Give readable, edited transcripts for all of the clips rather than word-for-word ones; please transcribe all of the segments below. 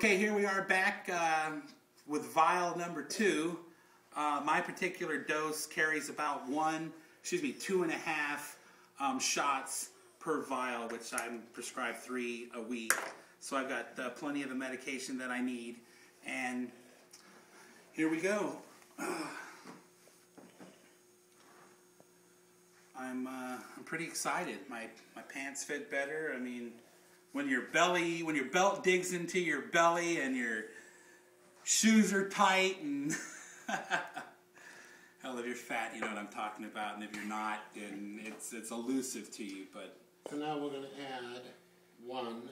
Okay, here we are back with vial number 2. My particular dose carries about 2.5 shots per vial, which I'm prescribed 3 a week. So I've got plenty of the medication that I need. And here we go. I'm pretty excited. My pants fit better. I mean, when your belt digs into your belly and your shoes are tight, and hell, if you're fat, you know what I'm talking about, and if you're not, then it's elusive to you. But so now we're going to add 1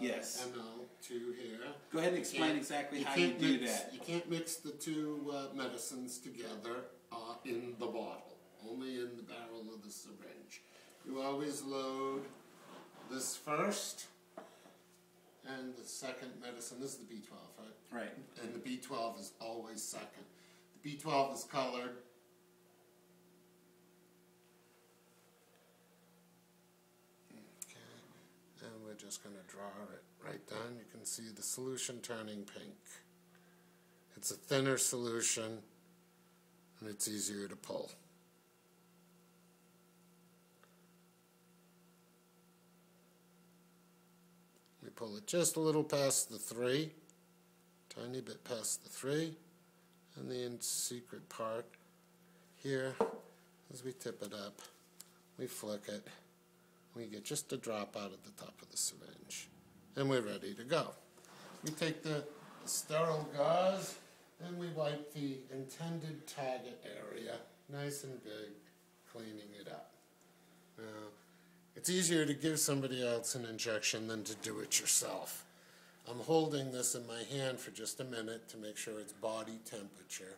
yes. ml to here. Go ahead and explain exactly how you do that. You can't mix the 2 medicines together in the bottle, only in the barrel of the syringe. You always load this first, and the second medicine. This is the B12, right? Right. And the B12 is always second. The B12 is colored. Okay. And we're just going to draw it right down. You can see the solution turning pink. It's a thinner solution, and it's easier to pull. We pull it just a little past the 3, tiny bit past the 3, and the secret part here, as we tip it up, we flick it, we get just a drop out of the top of the syringe, and we're ready to go. We take the sterile gauze and we wipe the intended target area nice and big, cleaning it up. Now, it's easier to give somebody else an injection than to do it yourself. I'm holding this in my hand for just a minute to make sure it's body temperature,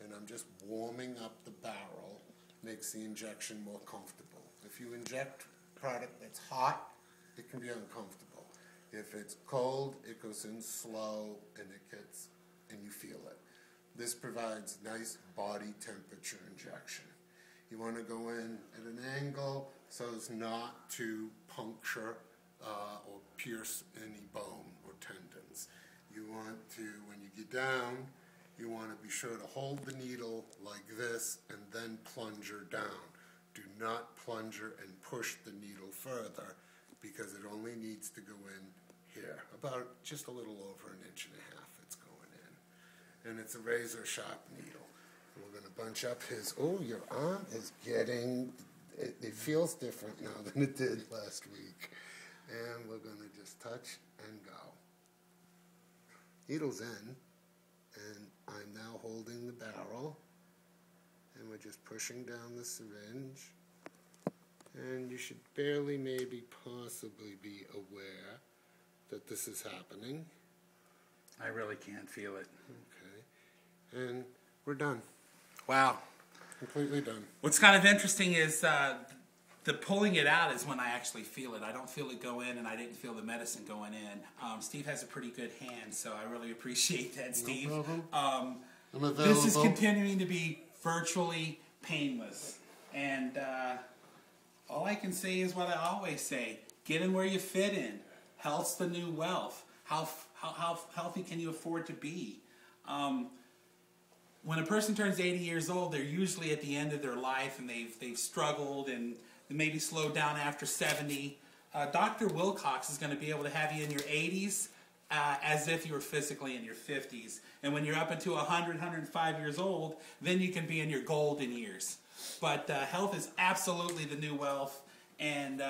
and I'm just warming up the barrel. Makes the injection more comfortable. If you inject product that's hot, it can be uncomfortable. If it's cold, it goes in slow and and you feel it. This provides nice body temperature injection. You want to go in at an angle so as not to puncture or pierce any bone or tendons. You want to, when you get down, you want to be sure to hold the needle like this and then plunger down. Do not plunger and push the needle further, because it only needs to go in here, about just a little over 1.5 inches it's going in. And it's a razor sharp needle. We're going to bunch up his, oh, your arm is getting, it feels different now than it did last week. And we're going to just touch and go. Needle's in, and I'm now holding the barrel, and we're just pushing down the syringe. And you should barely, maybe, possibly be aware that this is happening. I really can't feel it. Okay. And we're done. Wow. Completely done. What's kind of interesting is the pulling it out is when I actually feel it. I don't feel it go in, and I didn't feel the medicine going in. Steve has a pretty good hand, so I really appreciate that, Steve. No problem. I'm available. This is continuing to be virtually painless. And all I can say is what I always say. Get in where you fit in. Health's the new wealth. How healthy can you afford to be? When a person turns 80 years old, they're usually at the end of their life, and they've struggled and maybe slowed down after 70. Dr. Wilcox is going to be able to have you in your 80s as if you were physically in your 50s. And when you're up into 100, 105 years old, then you can be in your golden years. But health is absolutely the new wealth, and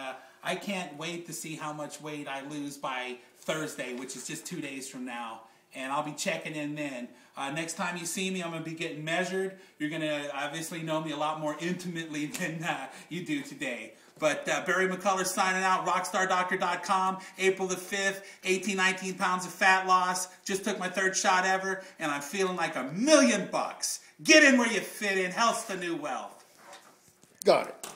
I can't wait to see how much weight I lose by Thursday, which is just 2 days from now. And I'll be checking in then. Next time you see me, I'm going to be getting measured. You're going to obviously know me a lot more intimately than you do today. But Barry McCullers signing out, rockstardoctor.com, April the 5th, 19 pounds of fat loss. Just took my 3rd shot ever, and I'm feeling like $1,000,000. Get in where you fit in. Health's the new wealth. Got it.